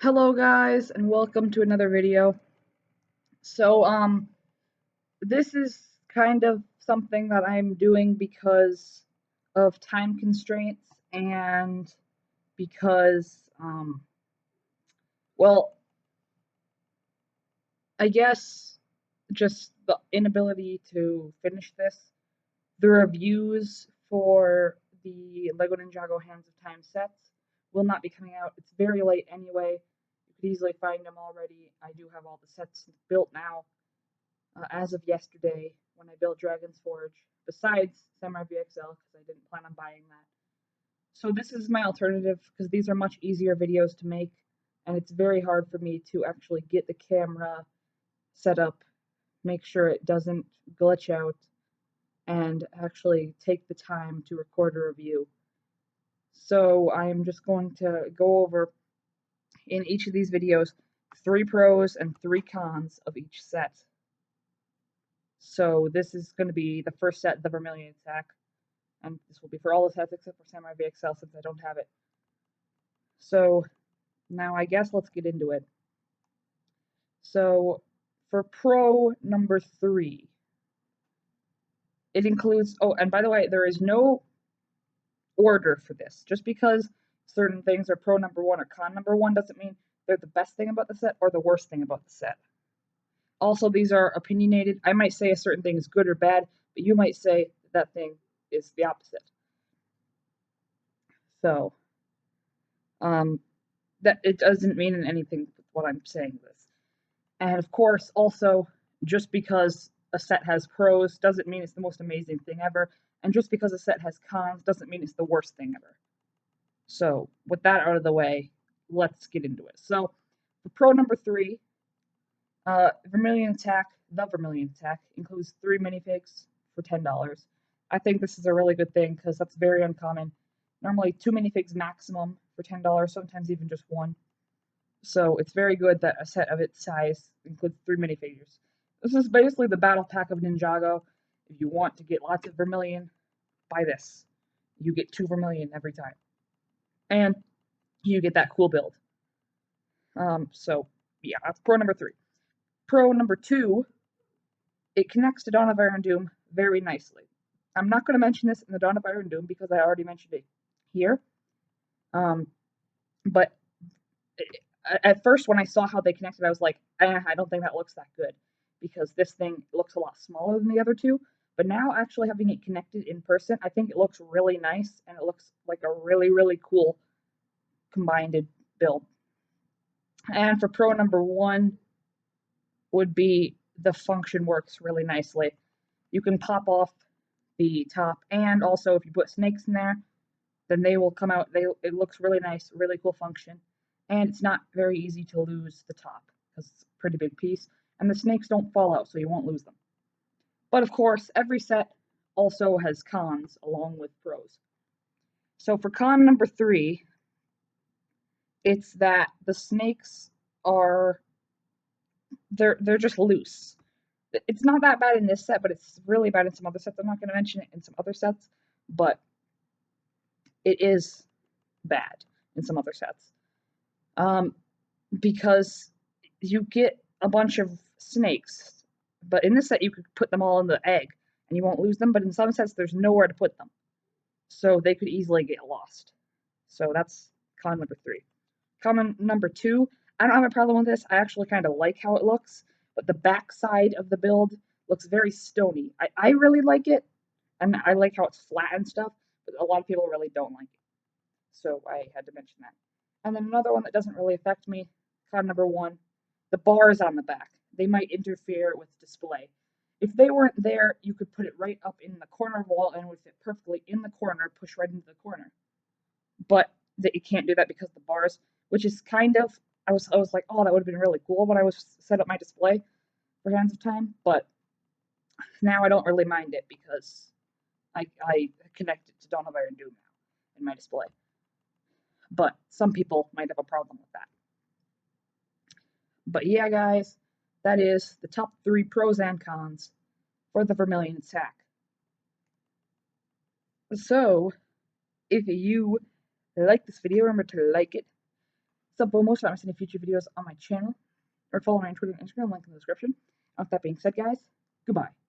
Hello guys and welcome to another video. So this is kind of something that I'm doing because of time constraints and because well, I guess just the inability to finish this. The reviews for the Lego Ninjago Hands of Time sets will not be coming out. It's very late anyway. You could easily find them already. I do have all the sets built now. As of yesterday when I built Dragon's Forge, besides Samurai VXL because I didn't plan on buying that. So this is my alternative because these are much easier videos to make and it's very hard for me to actually get the camera set up, make sure it doesn't glitch out, and actually take the time to record a review. So I'm just going to go over in each of these videos 3 pros and 3 cons of each set. So this is going to be the first set, the Vermillion attack, and this will be for all the sets except for Samurai VXL since I don't have it. So now I guess let's get into it. So for pro number 3, it includes, oh, and by the way, there is no order for this. Just because certain things are pro number 1 or con number 1 doesn't mean they're the best thing about the set or the worst thing about the set. Also, these are opinionated. I might say a certain thing is good or bad, but you might say that thing is the opposite. So, that it doesn't mean anything with what I'm saying this. And of course, also, just because a set has pros doesn't mean it's the most amazing thing ever, and just because a set has cons doesn't mean it's the worst thing ever. So, with that out of the way, let's get into it. So, for pro number 3, Vermillion Attack, the Vermillion Attack, includes 3 minifigs for $10. I think this is a really good thing because that's very uncommon. Normally, 2 minifigs maximum for $10, sometimes even just 1. So it's very good that a set of its size includes 3 minifigures. This is basically the battle pack of Ninjago. If you want to get lots of Vermillion, buy this. You get 2 Vermillion every time. And you get that cool build. So, yeah, that's pro number 3. Pro number 2, it connects to Dawn of Iron Doom very nicely. I'm not going to mention this in the Dawn of Iron Doom because I already mentioned it here. But at first, when I saw how they connected, I was like, I don't think that looks that good because this thing looks a lot smaller than the other two. But now, actually having it connected in person, I think it looks really nice and it looks like a really, really cool combined build. And for pro number 1 would be the function works really nicely. You can pop off the top, and also if you put snakes in there, then they will come out. It looks really nice, really cool function, and it's not very easy to lose the top because it's a pretty big piece, and the snakes don't fall out, so you won't lose them. But of course, every set also has cons along with pros. So for con number 3, it's that the snakes are they're just loose. It's not that bad in this set, but it's really bad in some other sets. I'm not going to mention it in some other sets, but it is bad in some other sets. Because you get a bunch of snakes, but in this set you could put them all in the egg and you won't lose them, but in some sets there's nowhere to put them. So they could easily get lost. So that's con number 3. Con number 2, I don't have a problem with this. I actually kind of like how it looks, but the back side of the build looks very stony. I really like it, and I like how it's flat and stuff, but a lot of people really don't like it. So I had to mention that. And then another one that doesn't really affect me, con number 1, the bars on the back. They might interfere with display. If they weren't there, you could put it right up in the corner of the wall and it would fit perfectly in the corner, push right into the corner. But you can't do that because of the bars, which is kind of, I was like, oh, that would have been really cool when I was set up my display for Hands of Time, but now I don't really mind it because I connect it to Dawn of Iron Doom now in my display. But some people might have a problem with that. But yeah, guys, that is the top 3 pros and cons for the Vermillion attack. So, if you like this video, remember to like it, So, bonus, I'm sending future videos on my channel, or follow me on Twitter and Instagram, link in the description. With that being said, guys, goodbye.